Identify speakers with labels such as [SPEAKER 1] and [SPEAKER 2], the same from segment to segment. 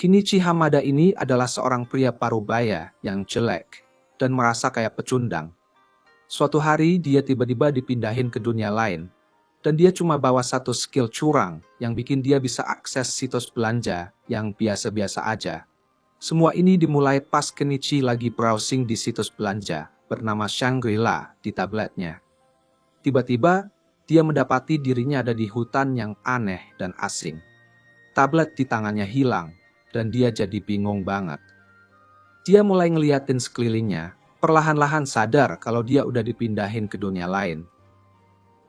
[SPEAKER 1] Kinichi Hamada ini adalah seorang pria parubaya yang jelek dan merasa kayak pecundang. Suatu hari dia tiba-tiba dipindahin ke dunia lain dan dia cuma bawa satu skill curang yang bikin dia bisa akses situs belanja yang biasa-biasa aja. Semua ini dimulai pas Kenichi lagi browsing di situs belanja bernama Shangri-La di tabletnya. Tiba-tiba, dia mendapati dirinya ada di hutan yang aneh dan asing. Tablet di tangannya hilang, dan dia jadi bingung banget. Dia mulai ngeliatin sekelilingnya, perlahan-lahan sadar kalau dia udah dipindahin ke dunia lain.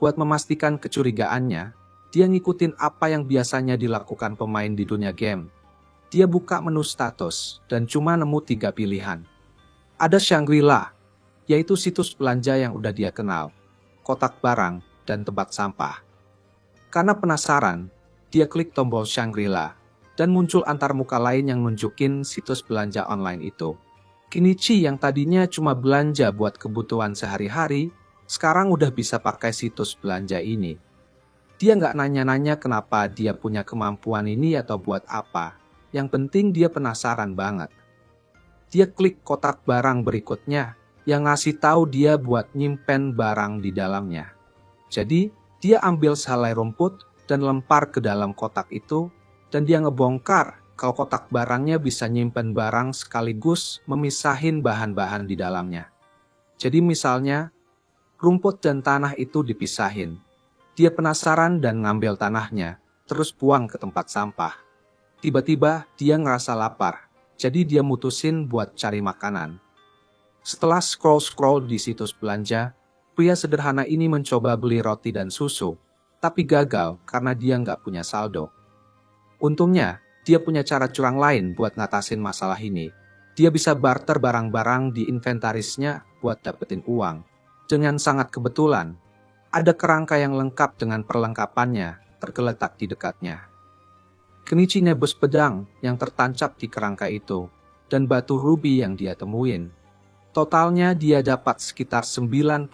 [SPEAKER 1] Buat memastikan kecurigaannya, dia ngikutin apa yang biasanya dilakukan pemain di dunia game. Dia buka menu status, dan cuma nemu 3 pilihan. Ada Shangri-La, yaitu situs belanja yang udah dia kenal, kotak barang, dan tempat sampah. Karena penasaran, dia klik tombol Shangri-La, dan muncul antarmuka lain yang nunjukin situs belanja online itu. Kinichi yang tadinya cuma belanja buat kebutuhan sehari-hari, sekarang udah bisa pakai situs belanja ini. Dia nggak nanya-nanya kenapa dia punya kemampuan ini atau buat apa. Yang penting dia penasaran banget. Dia klik kotak barang berikutnya, yang ngasih tahu dia buat nyimpen barang di dalamnya. Jadi, dia ambil sehelai rumput dan lempar ke dalam kotak itu, dan dia ngebongkar kalau kotak barangnya bisa nyimpen barang sekaligus memisahin bahan-bahan di dalamnya. Jadi misalnya, rumput dan tanah itu dipisahin. Dia penasaran dan ngambil tanahnya, terus buang ke tempat sampah. Tiba-tiba dia ngerasa lapar, jadi dia mutusin buat cari makanan. Setelah scroll-scroll di situs belanja, pria sederhana ini mencoba beli roti dan susu, tapi gagal karena dia nggak punya saldo. Untungnya, dia punya cara curang lain buat ngatasin masalah ini. Dia bisa barter barang-barang di inventarisnya buat dapetin uang. Dengan sangat kebetulan, ada kerangka yang lengkap dengan perlengkapannya tergeletak di dekatnya. Kenichi nebus pedang yang tertancap di kerangka itu, dan batu rubi yang dia temuin. Totalnya dia dapat sekitar 98.000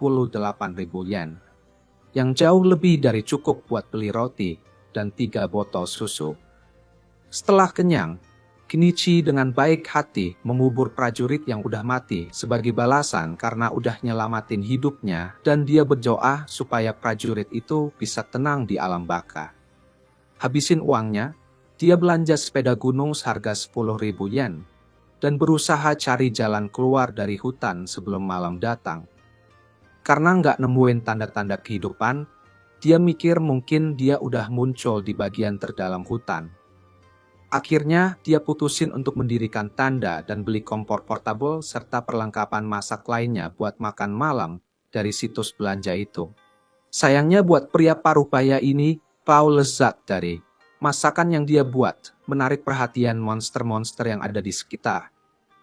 [SPEAKER 1] yen, yang jauh lebih dari cukup buat beli roti dan 3 botol susu. Setelah kenyang, Kenichi dengan baik hati mengubur prajurit yang udah mati sebagai balasan karena udah nyelamatin hidupnya, dan dia berdoa supaya prajurit itu bisa tenang di alam baka. Habisin uangnya, dia belanja sepeda gunung seharga 10.000 yen, dan berusaha cari jalan keluar dari hutan sebelum malam datang. Karena nggak nemuin tanda-tanda kehidupan, dia mikir mungkin dia udah muncul di bagian terdalam hutan. Akhirnya, dia putusin untuk mendirikan tanda dan beli kompor portable serta perlengkapan masak lainnya buat makan malam dari situs belanja itu. Sayangnya buat pria parubaya ini, Paul lezat dari masakan yang dia buat menarik perhatian monster-monster yang ada di sekitar,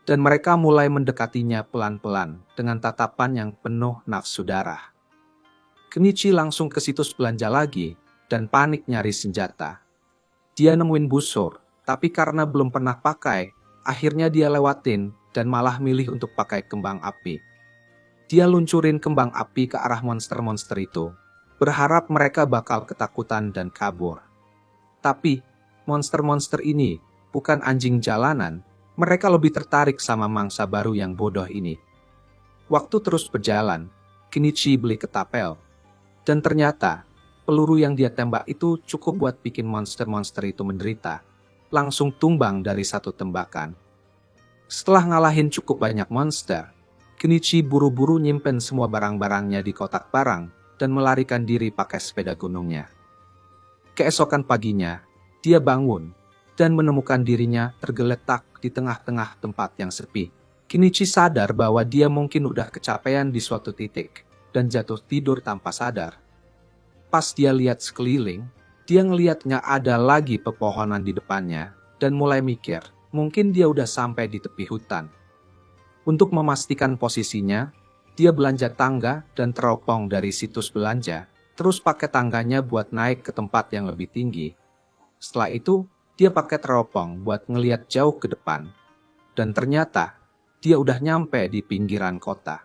[SPEAKER 1] dan mereka mulai mendekatinya pelan-pelan dengan tatapan yang penuh nafsu darah. Kenichi langsung ke situs belanja lagi dan panik nyari senjata. Dia nemuin busur, tapi karena belum pernah pakai, akhirnya dia lewatin dan malah milih untuk pakai kembang api. Dia luncurin kembang api ke arah monster-monster itu, berharap mereka bakal ketakutan dan kabur. Tapi, monster-monster ini bukan anjing jalanan, mereka lebih tertarik sama mangsa baru yang bodoh ini. Waktu terus berjalan, Kenichi beli ketapel. Dan ternyata, peluru yang dia tembak itu cukup buat bikin monster-monster itu menderita, langsung tumbang dari satu tembakan. Setelah ngalahin cukup banyak monster, Kenichi buru-buru nyimpen semua barang-barangnya di kotak barang dan melarikan diri pakai sepeda gunungnya. Keesokan paginya, dia bangun dan menemukan dirinya tergeletak di tengah-tengah tempat yang sepi. Kenichi sadar bahwa dia mungkin udah kecapean di suatu titik dan jatuh tidur tanpa sadar. Pas dia lihat sekeliling, dia ngeliat nggak ada lagi pepohonan di depannya dan mulai mikir, mungkin dia udah sampai di tepi hutan. Untuk memastikan posisinya, dia belanja tangga dan teropong dari situs belanja, terus pakai tangganya buat naik ke tempat yang lebih tinggi. Setelah itu, dia pakai teropong buat ngeliat jauh ke depan. Dan ternyata, dia udah nyampe di pinggiran kota.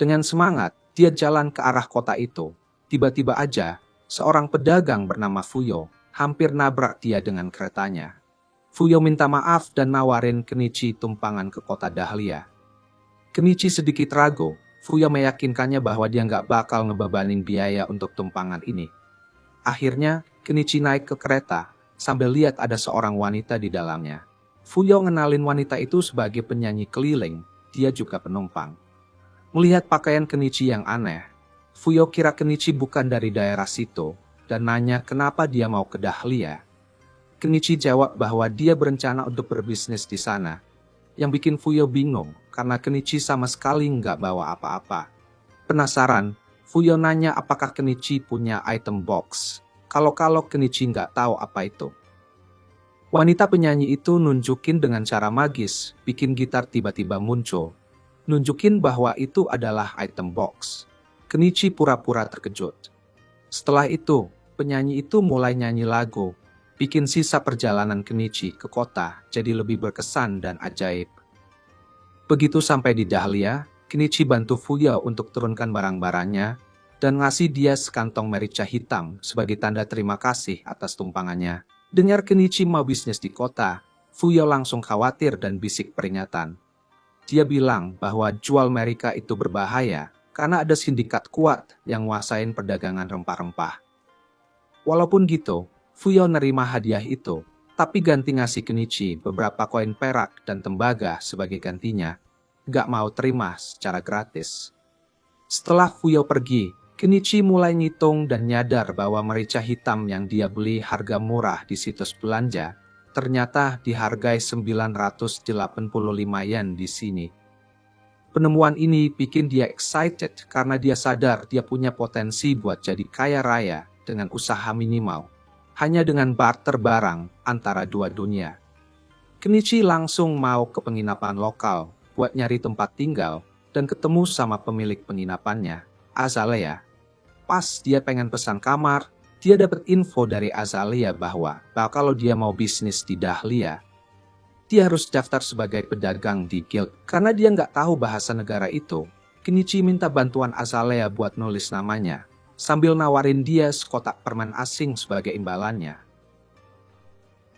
[SPEAKER 1] Dengan semangat, dia jalan ke arah kota itu. Tiba-tiba aja, seorang pedagang bernama Fuyo hampir nabrak dia dengan keretanya. Fuyo minta maaf dan nawarin Kenichi tumpangan ke kota Dahlia. Kenichi sedikit ragu. Fuyo meyakinkannya bahwa dia nggak bakal ngebebanin biaya untuk tumpangan ini. Akhirnya, Kenichi naik ke kereta sambil lihat ada seorang wanita di dalamnya. Fuyo ngenalin wanita itu sebagai penyanyi keliling, dia juga penumpang. Melihat pakaian Kenichi yang aneh, Fuyo kira Kenichi bukan dari daerah situ dan nanya kenapa dia mau ke Dahlia. Kenichi jawab bahwa dia berencana untuk berbisnis di sana. Yang bikin Fuyo bingung karena Kenichi sama sekali nggak bawa apa-apa. Penasaran, Fuyo nanya apakah Kenichi punya item box. Kalau Kenichi nggak tahu apa itu. Wanita penyanyi itu nunjukin dengan cara magis, bikin gitar tiba-tiba muncul. Nunjukin bahwa itu adalah item box. Kenichi pura-pura terkejut. Setelah itu, penyanyi itu mulai nyanyi lagu, bikin sisa perjalanan Kenichi ke kota jadi lebih berkesan dan ajaib. Begitu sampai di Dahlia, Kenichi bantu Fuyo untuk turunkan barang-barangnya dan ngasih dia sekantong merica hitam sebagai tanda terima kasih atas tumpangannya. Dengar Kenichi mau bisnis di kota, Fuyo langsung khawatir dan bisik peringatan. Dia bilang bahwa jual merica itu berbahaya karena ada sindikat kuat yang nguasain perdagangan rempah-rempah. Walaupun gitu, Fuyo nerima hadiah itu, tapi ganti ngasih Kenichi beberapa koin perak dan tembaga sebagai gantinya. Gak mau terima secara gratis. Setelah Fuyo pergi, Kenichi mulai ngitung dan nyadar bahwa merica hitam yang dia beli harga murah di situs belanja ternyata dihargai 985 yen di sini. Penemuan ini bikin dia excited karena dia sadar dia punya potensi buat jadi kaya raya dengan usaha minimal, hanya dengan barter barang antara dua dunia. Kenichi langsung mau ke penginapan lokal buat nyari tempat tinggal dan ketemu sama pemilik penginapannya, Azalea. Pas dia pengen pesan kamar, dia dapat info dari Azalea bahwa kalau dia mau bisnis di Dahlia, dia harus daftar sebagai pedagang di guild. Karena dia nggak tahu bahasa negara itu, Kenichi minta bantuan Azalea buat nulis namanya, sambil nawarin dia sekotak permen asing sebagai imbalannya.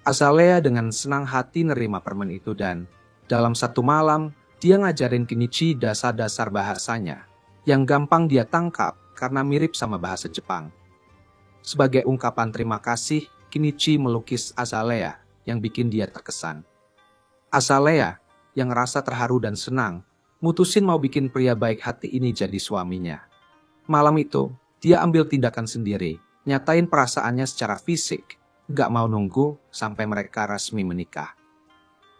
[SPEAKER 1] Azalea dengan senang hati nerima permen itu dan dalam satu malam, dia ngajarin Kenichi dasar-dasar bahasanya, yang gampang dia tangkap karena mirip sama bahasa Jepang. Sebagai ungkapan terima kasih, Kenichi melukis Azalea yang bikin dia terkesan. Azalea yang ngerasa terharu dan senang, mutusin mau bikin pria baik hati ini jadi suaminya. Malam itu, dia ambil tindakan sendiri, nyatain perasaannya secara fisik, gak mau nunggu sampai mereka resmi menikah.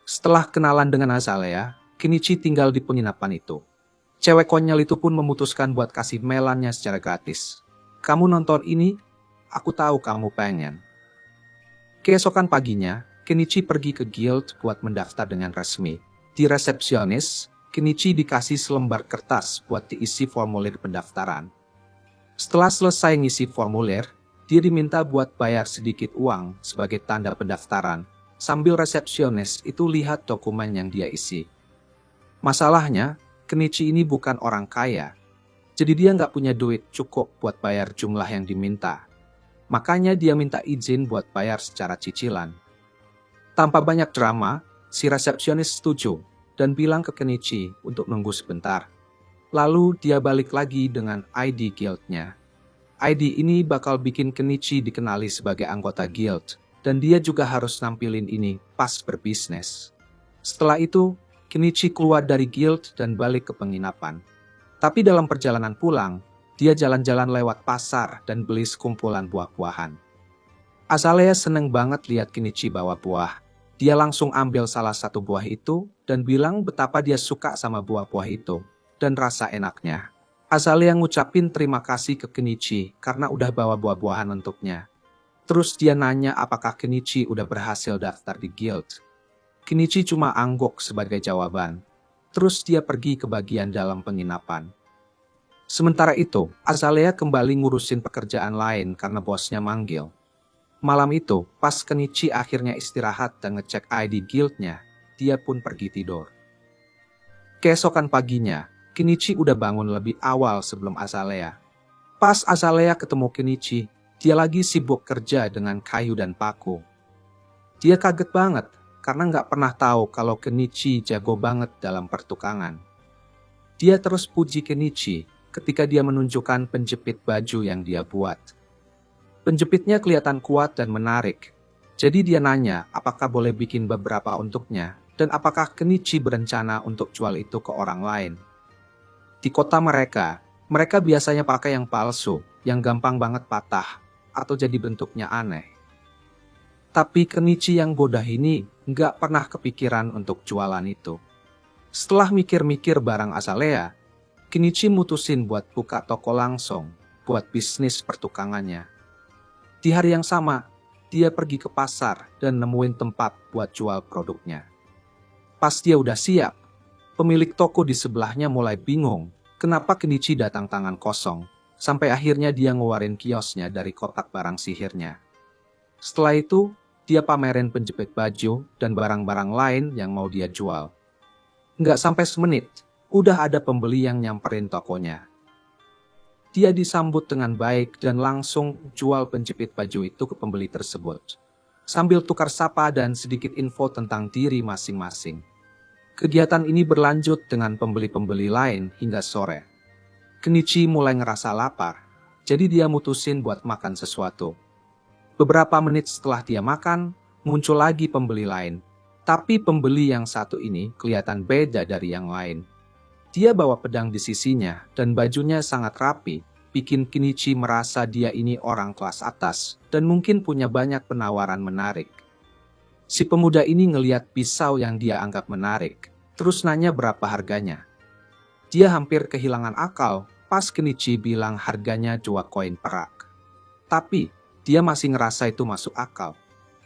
[SPEAKER 1] Setelah kenalan dengan Azalea, Kenichi tinggal di penginapan itu. Cewek konyol itu pun memutuskan buat kasih melannya secara gratis. Kamu nonton ini, aku tahu kamu pengen. Keesokan paginya, Kenichi pergi ke guild buat mendaftar dengan resmi. Di resepsionis, Kenichi dikasih selembar kertas buat diisi formulir pendaftaran. Setelah selesai ngisi formulir, dia diminta buat bayar sedikit uang sebagai tanda pendaftaran, sambil resepsionis itu lihat dokumen yang dia isi. Masalahnya, Kenichi ini bukan orang kaya, jadi dia nggak punya duit cukup buat bayar jumlah yang diminta. Makanya dia minta izin buat bayar secara cicilan. Tanpa banyak drama, si resepsionis setuju dan bilang ke Kenichi untuk nunggu sebentar. Lalu dia balik lagi dengan ID guildnya. ID ini bakal bikin Kenichi dikenali sebagai anggota guild, dan dia juga harus nampilin ini pas berbisnis. Setelah itu, Kenichi keluar dari guild dan balik ke penginapan. Tapi dalam perjalanan pulang, dia jalan-jalan lewat pasar dan beli sekumpulan buah-buahan. Azalea seneng banget lihat Kenichi bawa buah. Dia langsung ambil salah satu buah itu dan bilang betapa dia suka sama buah-buah itu dan rasa enaknya. Azalea ngucapin terima kasih ke Kenichi karena udah bawa buah-buahan untuknya. Terus dia nanya apakah Kenichi udah berhasil daftar di guild. Kenichi cuma angguk sebagai jawaban. Terus dia pergi ke bagian dalam penginapan. Sementara itu, Azalea kembali ngurusin pekerjaan lain karena bosnya manggil. Malam itu, pas Kenichi akhirnya istirahat dan ngecek ID guildnya, dia pun pergi tidur. Keesokan paginya, Kenichi udah bangun lebih awal sebelum Azalea. Pas Azalea ketemu Kenichi, dia lagi sibuk kerja dengan kayu dan paku. Dia kaget banget karena nggak pernah tahu kalau Kenichi jago banget dalam pertukangan. Dia terus puji Kenichi ketika dia menunjukkan penjepit baju yang dia buat. Penjepitnya kelihatan kuat dan menarik. Jadi dia nanya apakah boleh bikin beberapa untuknya dan apakah Kenichi berencana untuk jual itu ke orang lain. Di kota mereka biasanya pakai yang palsu, yang gampang banget patah atau jadi bentuknya aneh. Tapi Kenichi yang bodoh ini nggak pernah kepikiran untuk jualan itu. Setelah mikir-mikir barang asalnya, Kenichi mutusin buat buka toko langsung buat bisnis pertukangannya. Di hari yang sama, dia pergi ke pasar dan nemuin tempat buat jual produknya. Pas dia udah siap, pemilik toko di sebelahnya mulai bingung kenapa Kenichi datang tangan kosong, sampai akhirnya dia ngeluarin kiosnya dari kotak barang sihirnya. Setelah itu, dia pamerin penjepit baju dan barang-barang lain yang mau dia jual. Nggak sampai semenit, udah ada pembeli yang nyamperin tokonya. Dia disambut dengan baik dan langsung jual penjepit baju itu ke pembeli tersebut, sambil tukar sapa dan sedikit info tentang diri masing-masing. Kegiatan ini berlanjut dengan pembeli-pembeli lain hingga sore. Kenichi mulai ngerasa lapar, jadi dia mutusin buat makan sesuatu. Beberapa menit setelah dia makan, muncul lagi pembeli lain. Tapi pembeli yang satu ini kelihatan beda dari yang lain. Dia bawa pedang di sisinya dan bajunya sangat rapi, bikin Kenichi merasa dia ini orang kelas atas dan mungkin punya banyak penawaran menarik. Si pemuda ini ngeliat pisau yang dia anggap menarik, terus nanya berapa harganya. Dia hampir kehilangan akal pas Kenichi bilang harganya 2 koin perak. Tapi dia masih ngerasa itu masuk akal.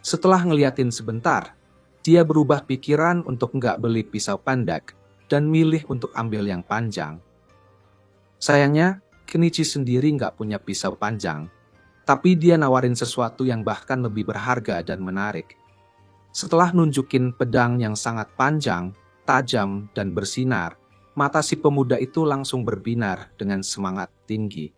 [SPEAKER 1] Setelah ngeliatin sebentar, dia berubah pikiran untuk nggak beli pisau pendek dan milih untuk ambil yang panjang. Sayangnya, Kenichi sendiri nggak punya pisau panjang, tapi dia nawarin sesuatu yang bahkan lebih berharga dan menarik. Setelah nunjukin pedang yang sangat panjang, tajam, dan bersinar, mata si pemuda itu langsung berbinar dengan semangat tinggi.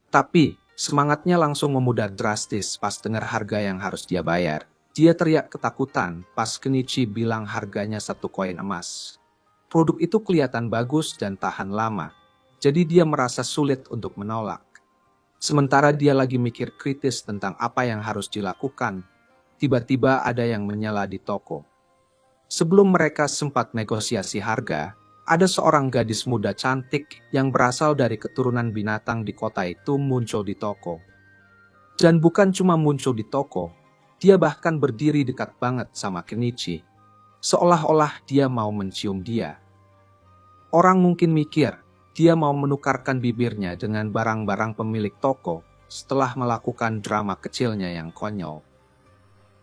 [SPEAKER 1] Tapi, semangatnya langsung memudar drastis pas dengar harga yang harus dia bayar. Dia teriak ketakutan pas Kenichi bilang harganya 1 koin emas. Produk itu kelihatan bagus dan tahan lama, jadi dia merasa sulit untuk menolak. Sementara dia lagi mikir kritis tentang apa yang harus dilakukan, tiba-tiba ada yang menyela di toko. Sebelum mereka sempat negosiasi harga, ada seorang gadis muda cantik yang berasal dari keturunan binatang di kota itu muncul di toko. Dan bukan cuma muncul di toko, dia bahkan berdiri dekat banget sama Kenichi, seolah-olah dia mau mencium dia. Orang mungkin mikir dia mau menukarkan bibirnya dengan barang-barang pemilik toko setelah melakukan drama kecilnya yang konyol.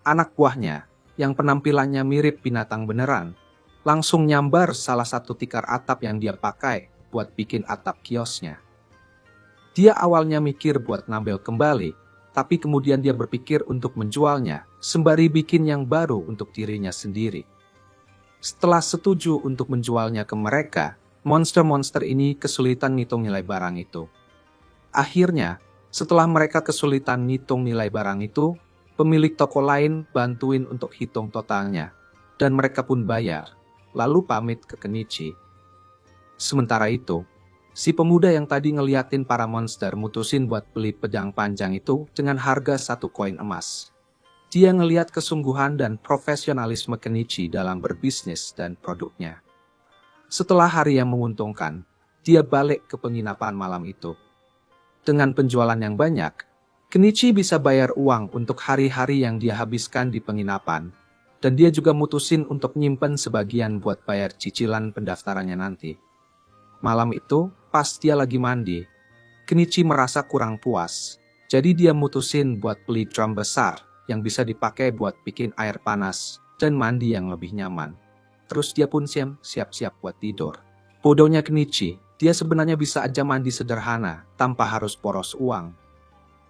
[SPEAKER 1] Anak buahnya, yang penampilannya mirip binatang beneran, langsung nyambar salah satu tikar atap yang dia pakai buat bikin atap kiosnya. Dia awalnya mikir buat ngambil kembali, tapi kemudian dia berpikir untuk menjualnya, sembari bikin yang baru untuk dirinya sendiri. Setelah setuju untuk menjualnya ke mereka, monster-monster ini kesulitan ngitung nilai barang itu. Akhirnya, setelah mereka kesulitan ngitung nilai barang itu, pemilik toko lain bantuin untuk hitung totalnya, dan mereka pun bayar, lalu pamit ke Kenichi. Sementara itu, si pemuda yang tadi ngeliatin para monster mutusin buat beli pedang panjang itu dengan harga 1 koin emas. Dia ngeliat kesungguhan dan profesionalisme Kenichi dalam berbisnis dan produknya. Setelah hari yang menguntungkan, dia balik ke penginapan malam itu. Dengan penjualan yang banyak, Kenichi bisa bayar uang untuk hari-hari yang dia habiskan di penginapan, dan dia juga mutusin untuk nyimpen sebagian buat bayar cicilan pendaftarannya nanti. Malam itu, pas dia lagi mandi, Kenichi merasa kurang puas, jadi dia mutusin buat beli drum besar yang bisa dipakai buat bikin air panas dan mandi yang lebih nyaman. Terus dia pun siap-siap buat tidur. Bodohnya Kenichi, dia sebenarnya bisa aja mandi sederhana tanpa harus boros uang.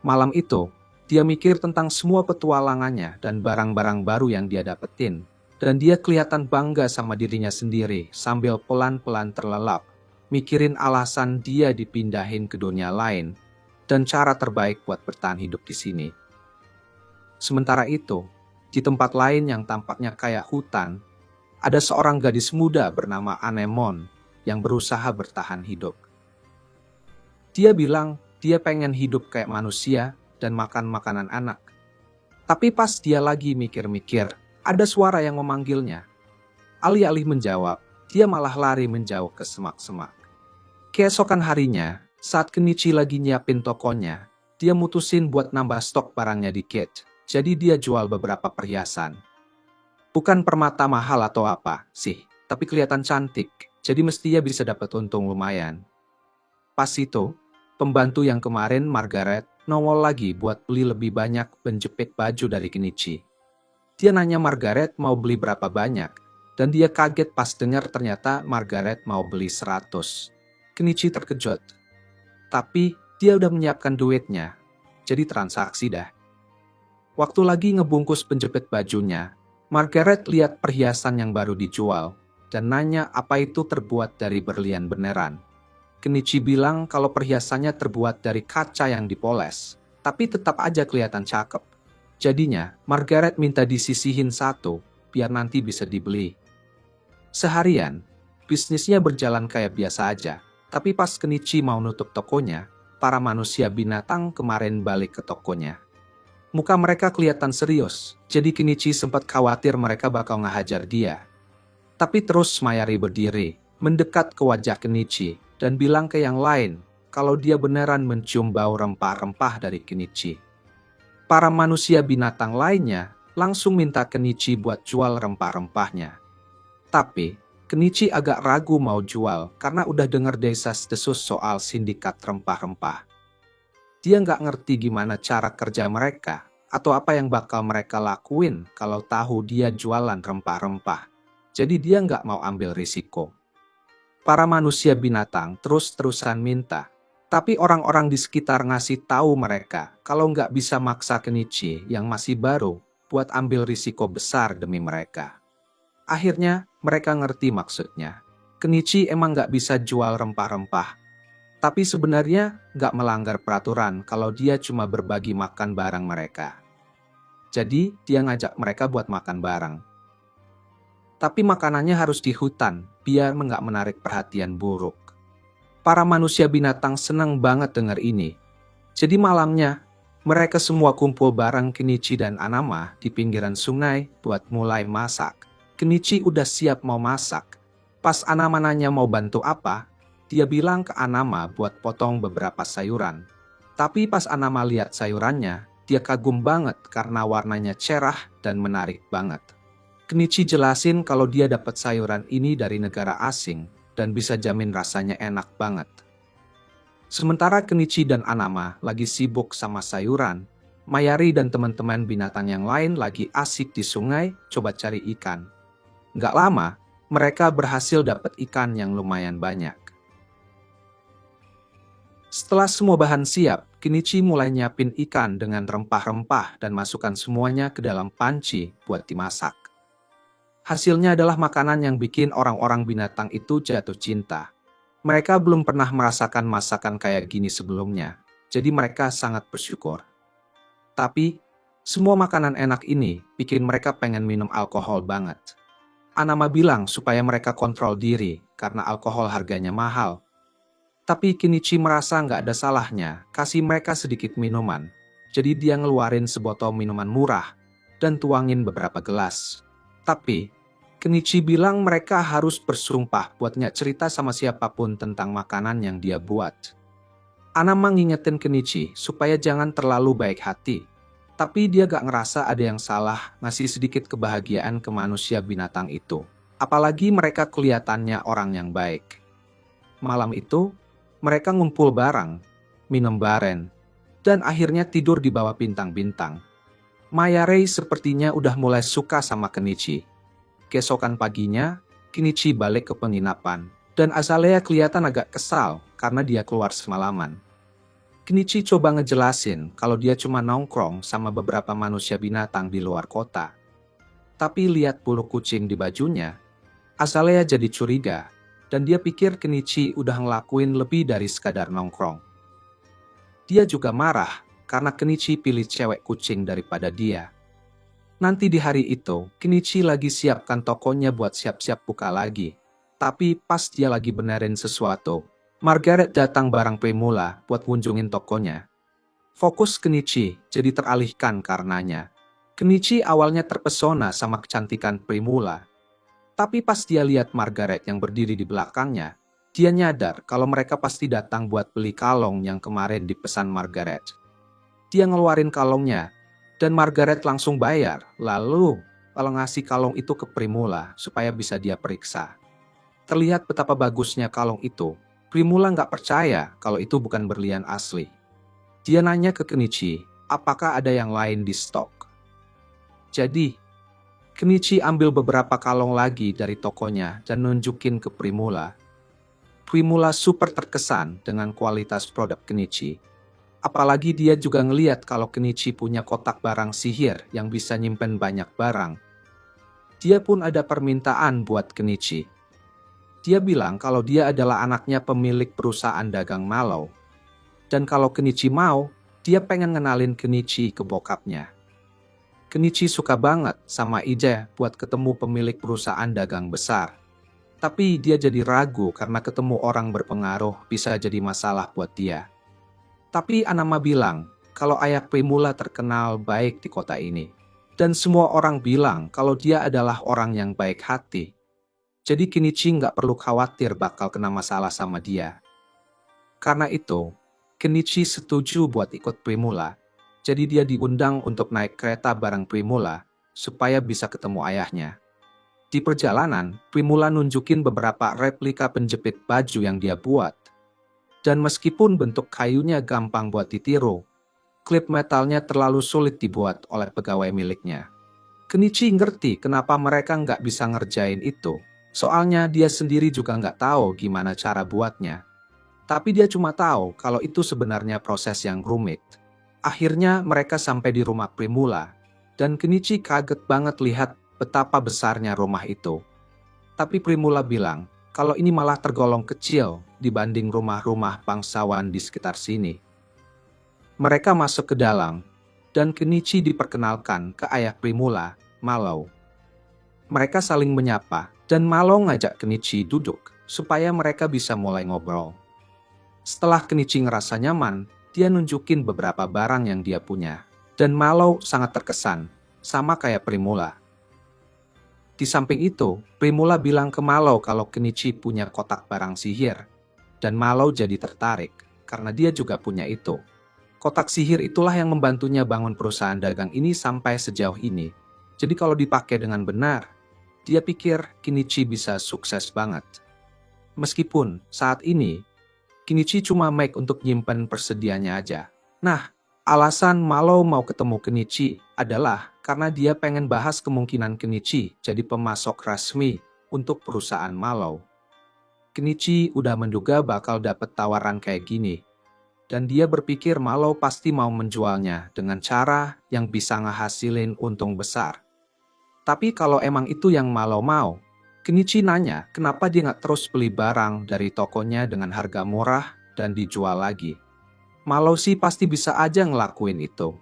[SPEAKER 1] Malam itu, dia mikir tentang semua petualangannya dan barang-barang baru yang dia dapetin, dan dia kelihatan bangga sama dirinya sendiri sambil pelan-pelan terlelap, mikirin alasan dia dipindahin ke dunia lain dan cara terbaik buat bertahan hidup di sini. Sementara itu, Di tempat lain yang tampaknya kayak hutan, ada seorang gadis muda bernama Anemon yang berusaha bertahan hidup. Dia bilang dia pengen hidup kayak manusia dan makan makanan anak. Tapi pas dia lagi mikir-mikir, ada suara yang memanggilnya. Alih-alih menjawab, dia malah lari menjauh ke semak-semak. Keesokan harinya, saat Kenichi lagi nyiapin tokonya, dia mutusin buat nambah stok barangnya dikit. Jadi dia jual beberapa perhiasan. Bukan permata mahal atau apa sih, tapi kelihatan cantik. Jadi mestinya bisa dapat untung lumayan. Pas itu, pembantu yang kemarin Margaret nongol lagi buat beli lebih banyak penjepit baju dari Kenichi. Dia nanya Margaret mau beli berapa banyak, dan dia kaget pas dengar ternyata Margaret mau beli 100. Kenichi terkejut. Tapi dia udah menyiapkan duitnya, jadi transaksi dah. Waktu lagi ngebungkus penjepit bajunya, Margaret lihat perhiasan yang baru dijual, dan nanya apa itu terbuat dari berlian beneran. Kenichi bilang kalau perhiasannya terbuat dari kaca yang dipoles, tapi tetap aja kelihatan cakep. Jadinya, Margaret minta disisihin satu, biar nanti bisa dibeli. Seharian, bisnisnya berjalan kayak biasa aja, tapi pas Kenichi mau nutup tokonya, para manusia binatang kemarin balik ke tokonya. Muka mereka kelihatan serius, jadi Kenichi sempat khawatir mereka bakal ngehajar dia. Tapi terus Mayari berdiri, mendekat ke wajah Kenichi, dan bilang ke yang lain kalau dia beneran mencium bau rempah-rempah dari Kenichi. Para manusia binatang lainnya langsung minta Kenichi buat jual rempah-rempahnya. Tapi Kenichi agak ragu mau jual karena udah denger desas-desus soal sindikat rempah-rempah. Dia nggak ngerti gimana cara kerja mereka atau apa yang bakal mereka lakuin kalau tahu dia jualan rempah-rempah. Jadi dia nggak mau ambil risiko. Para manusia binatang terus-terusan minta, tapi orang-orang di sekitar ngasih tahu mereka kalau nggak bisa maksa Kenichi yang masih baru buat ambil risiko besar demi mereka. Akhirnya mereka ngerti maksudnya. Kenichi emang nggak bisa jual rempah-rempah, tapi sebenarnya nggak melanggar peraturan kalau dia cuma berbagi makan barang mereka. Jadi dia ngajak mereka buat makan bareng. Tapi makanannya harus di hutan, biar nggak menarik perhatian buruk. Para manusia binatang senang banget dengar ini. Jadi malamnya, mereka semua kumpul bareng Kenichi dan Anama di pinggiran sungai buat mulai masak. Kenichi udah siap mau masak. Pas Anama nanya mau bantu apa, dia bilang ke Anama buat potong beberapa sayuran. Tapi pas Anama lihat sayurannya, dia kagum banget karena warnanya cerah dan menarik banget. Kenichi jelasin kalau dia dapat sayuran ini dari negara asing dan bisa jamin rasanya enak banget. Sementara Kenichi dan Anama lagi sibuk sama sayuran, Mayari dan teman-teman binatang yang lain lagi asik di sungai coba cari ikan. Nggak lama, mereka berhasil dapat ikan yang lumayan banyak. Setelah semua bahan siap, Kenichi mulai nyiapin ikan dengan rempah-rempah dan masukkan semuanya ke dalam panci buat dimasak. Hasilnya adalah makanan yang bikin orang-orang binatang itu jatuh cinta. Mereka belum pernah merasakan masakan kayak gini sebelumnya, jadi mereka sangat bersyukur. Tapi, semua makanan enak ini bikin mereka pengen minum alkohol banget. Anama bilang supaya mereka kontrol diri karena alkohol harganya mahal. Tapi Kenichi merasa nggak ada salahnya kasih mereka sedikit minuman, jadi dia ngeluarin sebotol minuman murah dan tuangin beberapa gelas. Tapi, Kenichi bilang mereka harus bersumpah buat nggak cerita sama siapapun tentang makanan yang dia buat. Anama ngingetin Kenichi supaya jangan terlalu baik hati. Tapi dia gak ngerasa ada yang salah ngasih sedikit kebahagiaan ke manusia binatang itu. Apalagi mereka kelihatannya orang yang baik. Malam itu, mereka ngumpul bareng, minum baren, dan akhirnya tidur di bawah bintang-bintang. Mayare sepertinya udah mulai suka sama Kenichi. Keesokan paginya, Kenichi balik ke penginapan, dan Azalea kelihatan agak kesal karena dia keluar semalaman. Kenichi coba ngejelasin kalau dia cuma nongkrong sama beberapa manusia binatang di luar kota. Tapi lihat bulu kucing di bajunya, Azalea jadi curiga, dan dia pikir Kenichi udah ngelakuin lebih dari sekadar nongkrong. Dia juga marah karena Kenichi pilih cewek kucing daripada dia. Nanti di hari itu, Kenichi lagi siapkan tokonya buat siap-siap buka lagi. Tapi pas dia lagi benerin sesuatu, Margaret datang bareng Primula buat kunjungin tokonya. Fokus Kenichi jadi teralihkan karenanya. Kenichi awalnya terpesona sama kecantikan Primula. Tapi pas dia lihat Margaret yang berdiri di belakangnya, dia nyadar kalau mereka pasti datang buat beli kalung yang kemarin dipesan Margaret. Dia ngeluarin kalungnya, dan Margaret langsung bayar. Lalu, kalau ngasih kalung itu ke Primula supaya bisa dia periksa. Terlihat betapa bagusnya kalung itu. Primula nggak percaya kalau itu bukan berlian asli. Dia nanya ke Kenichi, apakah ada yang lain di stok. Jadi, Kenichi ambil beberapa kalung lagi dari tokonya dan nunjukin ke Primula. Primula super terkesan dengan kualitas produk Kenichi. Apalagi dia juga ngeliat kalau Kenichi punya kotak barang sihir yang bisa nyimpen banyak barang. Dia pun ada permintaan buat Kenichi. Dia bilang kalau dia adalah anaknya pemilik perusahaan dagang Mallow. Dan kalau Kenichi mau, dia pengen ngenalin Kenichi ke bokapnya. Kenichi suka banget sama ide buat ketemu pemilik perusahaan dagang besar. Tapi dia jadi ragu karena ketemu orang berpengaruh bisa jadi masalah buat dia. Tapi Anama bilang kalau ayah Primula terkenal baik di kota ini. Dan semua orang bilang kalau dia adalah orang yang baik hati. Jadi Kenichi nggak perlu khawatir bakal kena masalah sama dia. Karena itu, Kenichi setuju buat ikut Primula. Jadi dia diundang untuk naik kereta bareng Primula supaya bisa ketemu ayahnya. Di perjalanan, Primula nunjukin beberapa replika penjepit baju yang dia buat. Dan meskipun bentuk kayunya gampang buat ditiru, klip metalnya terlalu sulit dibuat oleh pegawai miliknya. Kenichi ngerti kenapa mereka nggak bisa ngerjain itu. Soalnya dia sendiri juga nggak tahu gimana cara buatnya. Tapi dia cuma tahu kalau itu sebenarnya proses yang rumit. Akhirnya mereka sampai di rumah Primula, dan Kenichi kaget banget lihat betapa besarnya rumah itu. Tapi Primula bilang kalau ini malah tergolong kecil dibanding rumah-rumah bangsawan di sekitar sini. Mereka masuk ke dalam, dan Kenichi diperkenalkan ke ayah Primula, Mallow. Mereka saling menyapa, dan Mallow ngajak Kenichi duduk supaya mereka bisa mulai ngobrol. Setelah Kenichi ngerasa nyaman, dia nunjukin beberapa barang yang dia punya. Dan Mallow sangat terkesan, sama kayak Primula. Di samping itu, Primula bilang ke Mallow kalau Kenichi punya kotak barang sihir. Dan Mallow jadi tertarik, karena dia juga punya itu. Kotak sihir itulah yang membantunya bangun perusahaan dagang ini sampai sejauh ini. Jadi kalau dipakai dengan benar, dia pikir Kenichi bisa sukses banget. Meskipun saat ini, Kenichi cuma make untuk nyimpen persediaannya aja. Nah, alasan Mallow mau ketemu Kenichi adalah karena dia pengen bahas kemungkinan Kenichi jadi pemasok resmi untuk perusahaan Mallow. Kenichi udah menduga bakal dapet tawaran kayak gini. Dan dia berpikir Mallow pasti mau menjualnya dengan cara yang bisa ngehasilin untung besar. Tapi kalau emang itu yang Mallow mau, Kenichi nanya kenapa dia nggak terus beli barang dari tokonya dengan harga murah dan dijual lagi. Mallow sih pasti bisa aja ngelakuin itu.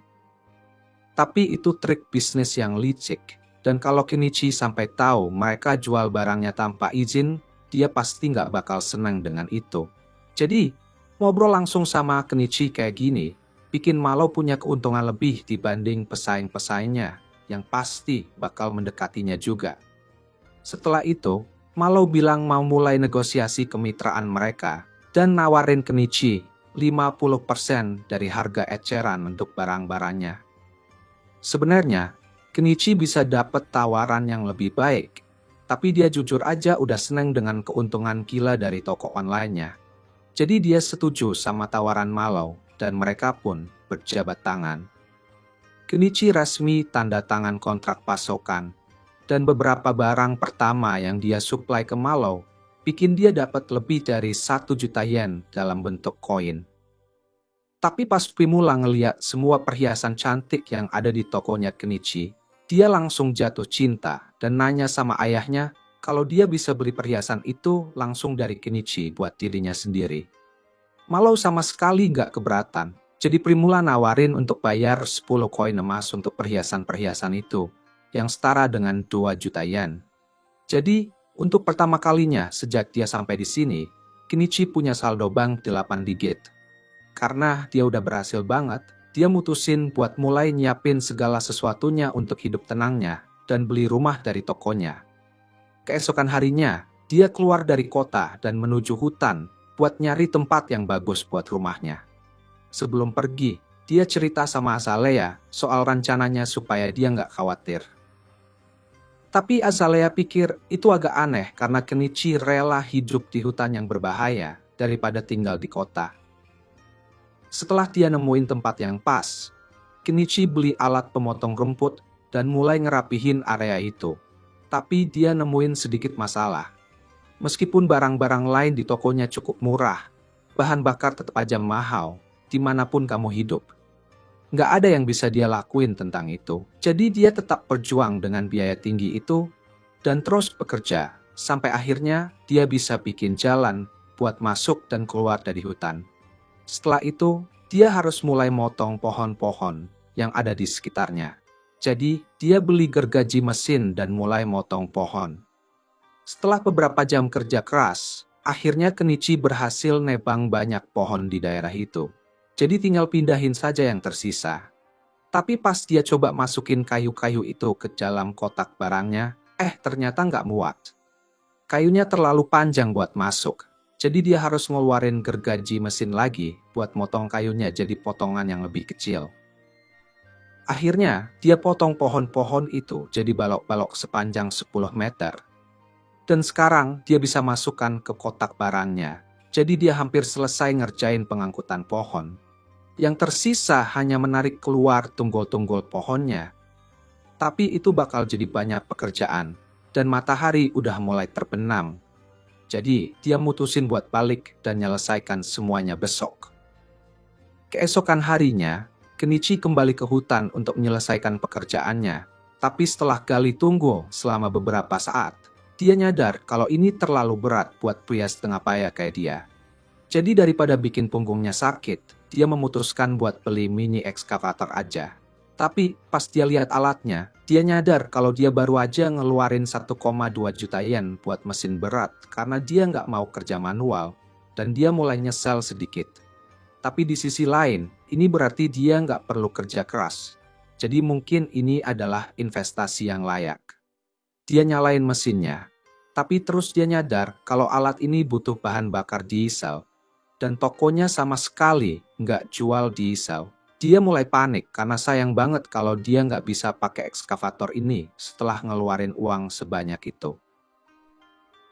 [SPEAKER 1] Tapi itu trik bisnis yang licik. Dan kalau Kenichi sampai tahu mereka jual barangnya tanpa izin, dia pasti nggak bakal senang dengan itu. Jadi, ngobrol langsung sama Kenichi kayak gini, bikin Mallow punya keuntungan lebih dibanding pesaing-pesaingnya yang pasti bakal mendekatinya juga. Setelah itu, Mallow bilang mau mulai negosiasi kemitraan mereka dan nawarin Kenichi 50% dari harga eceran untuk barang-barangnya. Sebenarnya, Kenichi bisa dapat tawaran yang lebih baik, tapi dia jujur aja udah seneng dengan keuntungan gila dari toko online-nya. Jadi dia setuju sama tawaran Mallow dan mereka pun berjabat tangan. Kenichi resmi tanda tangan kontrak pasokan. Dan beberapa barang pertama yang dia suplai ke Mallow bikin dia dapat lebih dari 1 juta yen dalam bentuk koin. Tapi pas Primula ngeliat semua perhiasan cantik yang ada di tokonya Kenichi, dia langsung jatuh cinta dan nanya sama ayahnya kalau dia bisa beli perhiasan itu langsung dari Kenichi buat dirinya sendiri. Mallow sama sekali nggak keberatan, jadi Primula nawarin untuk bayar 10 koin emas untuk perhiasan-perhiasan itu. yang setara dengan 2 juta yen. Jadi, untuk pertama kalinya sejak dia sampai di sini, Kenichi punya saldo bank 8 digit. Karena dia udah berhasil banget, dia mutusin buat mulai nyiapin segala sesuatunya untuk hidup tenangnya dan beli rumah dari tokonya. Keesokan harinya, dia keluar dari kota dan menuju hutan buat nyari tempat yang bagus buat rumahnya. Sebelum pergi, dia cerita sama Azalea soal rencananya supaya dia nggak khawatir. Tapi Azalea pikir itu agak aneh karena Kenichi rela hidup di hutan yang berbahaya daripada tinggal di kota. Setelah dia nemuin tempat yang pas, Kenichi beli alat pemotong rumput dan mulai ngerapihin area itu. Tapi dia nemuin sedikit masalah. Meskipun barang-barang lain di tokonya cukup murah, bahan bakar tetap aja mahal dimanapun kamu hidup. Nggak ada yang bisa dia lakuin tentang itu. Jadi dia tetap berjuang dengan biaya tinggi itu dan terus bekerja sampai akhirnya dia bisa bikin jalan buat masuk dan keluar dari hutan. Setelah itu, dia harus mulai motong pohon-pohon yang ada di sekitarnya. Jadi, dia beli gergaji mesin dan mulai motong pohon. Setelah beberapa jam kerja keras, akhirnya Kenichi berhasil nebang banyak pohon di daerah itu. Jadi tinggal pindahin saja yang tersisa. Tapi pas dia coba masukin kayu-kayu itu ke dalam kotak barangnya, ternyata nggak muat. Kayunya terlalu panjang buat masuk. Jadi dia harus ngeluarin gergaji mesin lagi buat motong kayunya jadi potongan yang lebih kecil. Akhirnya, dia potong pohon-pohon itu jadi balok-balok sepanjang 10 meter. Dan sekarang dia bisa masukkan ke kotak barangnya. Jadi dia hampir selesai ngerjain pengangkutan pohon. Yang tersisa hanya menarik keluar tunggul-tunggul pohonnya. Tapi itu bakal jadi banyak pekerjaan. Dan matahari udah mulai terbenam. Jadi dia mutusin buat balik dan nyelesaikan semuanya besok. Keesokan harinya, Kenichi kembali ke hutan untuk menyelesaikan pekerjaannya. Tapi setelah gali tunggul selama beberapa saat, dia nyadar kalau ini terlalu berat buat pria setengah payah kayak dia. Jadi daripada bikin punggungnya sakit, dia memutuskan buat beli mini ekskavator aja. Tapi pas dia lihat alatnya, dia nyadar kalau dia baru aja ngeluarin 1,2 juta yen buat mesin berat karena dia nggak mau kerja manual dan dia mulai nyesel sedikit. Tapi di sisi lain, ini berarti dia nggak perlu kerja keras. Jadi mungkin ini adalah investasi yang layak. Dia nyalain mesinnya, tapi terus dia nyadar kalau alat ini butuh bahan bakar diesel. Dan tokonya sama sekali nggak jual diesel. Dia mulai panik karena sayang banget kalau dia nggak bisa pakai ekskavator ini setelah ngeluarin uang sebanyak itu.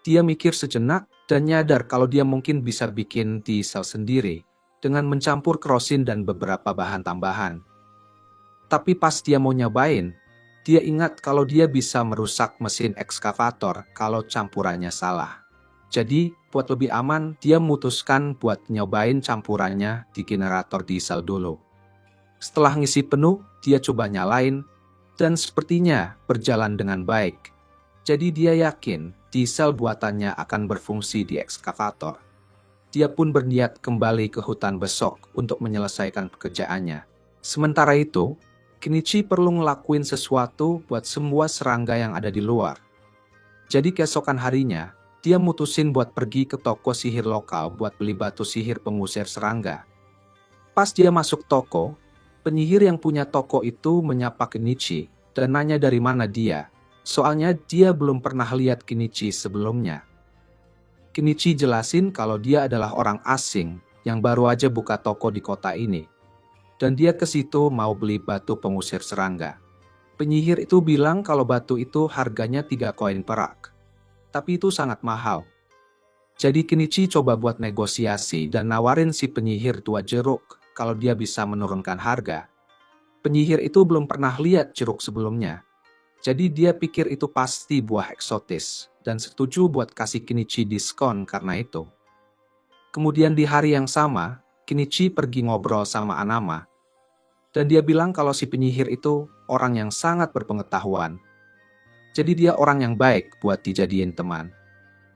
[SPEAKER 1] Dia mikir sejenak dan nyadar kalau dia mungkin bisa bikin diesel sendiri dengan mencampur kerosin dan beberapa bahan tambahan. Tapi pas dia mau nyobain, dia ingat kalau dia bisa merusak mesin ekskavator kalau campurannya salah. Jadi, buat lebih aman, dia memutuskan buat nyobain campurannya di generator diesel dulu. Setelah ngisi penuh, dia coba nyalain, dan sepertinya berjalan dengan baik. Jadi dia yakin diesel buatannya akan berfungsi di ekskavator. Dia pun berniat kembali ke hutan besok untuk menyelesaikan pekerjaannya. Sementara itu, Kenichi perlu ngelakuin sesuatu buat semua serangga yang ada di luar. Jadi keesokan harinya, dia mutusin buat pergi ke toko sihir lokal buat beli batu sihir pengusir serangga. Pas dia masuk toko, penyihir yang punya toko itu menyapa Kenichi dan nanya dari mana dia. Soalnya dia belum pernah lihat Kenichi sebelumnya. Kenichi jelasin kalau dia adalah orang asing yang baru aja buka toko di kota ini. Dan dia ke situ mau beli batu pengusir serangga. Penyihir itu bilang kalau batu itu harganya 3 koin perak. Tapi itu sangat mahal. Jadi Kenichi coba buat negosiasi dan nawarin si penyihir 2 jeruk kalau dia bisa menurunkan harga. Penyihir itu belum pernah lihat jeruk sebelumnya. Jadi dia pikir itu pasti buah eksotis dan setuju buat kasih Kenichi diskon karena itu. Kemudian di hari yang sama, Kenichi pergi ngobrol sama Anama. Dan dia bilang kalau si penyihir itu orang yang sangat berpengetahuan. Jadi dia orang yang baik buat dijadiin teman.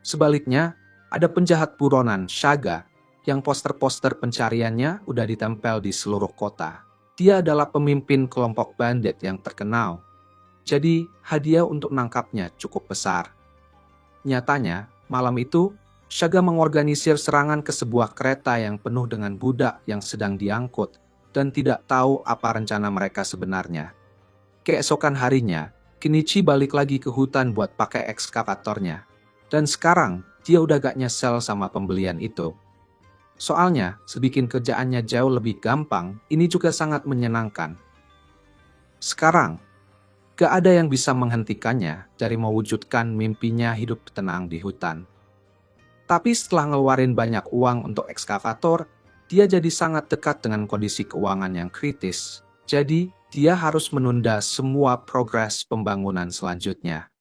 [SPEAKER 1] Sebaliknya, ada penjahat buronan, Shaga, yang poster-poster pencariannya udah ditempel di seluruh kota. Dia adalah pemimpin kelompok bandit yang terkenal. Jadi, hadiah untuk menangkapnya cukup besar. Nyatanya, malam itu, Shaga mengorganisir serangan ke sebuah kereta yang penuh dengan budak yang sedang diangkut dan tidak tahu apa rencana mereka sebenarnya. Keesokan harinya, Kenichi balik lagi ke hutan buat pakai ekskavatornya. Dan sekarang, dia udah gak nyesel sama pembelian itu. Soalnya, sebikin kerjaannya jauh lebih gampang, ini juga sangat menyenangkan. Sekarang, gak ada yang bisa menghentikannya dari mewujudkan mimpinya hidup tenang di hutan. Tapi setelah ngeluarin banyak uang untuk ekskavator, dia jadi sangat dekat dengan kondisi keuangan yang kritis. Jadi, dia harus menunda semua progres pembangunan selanjutnya.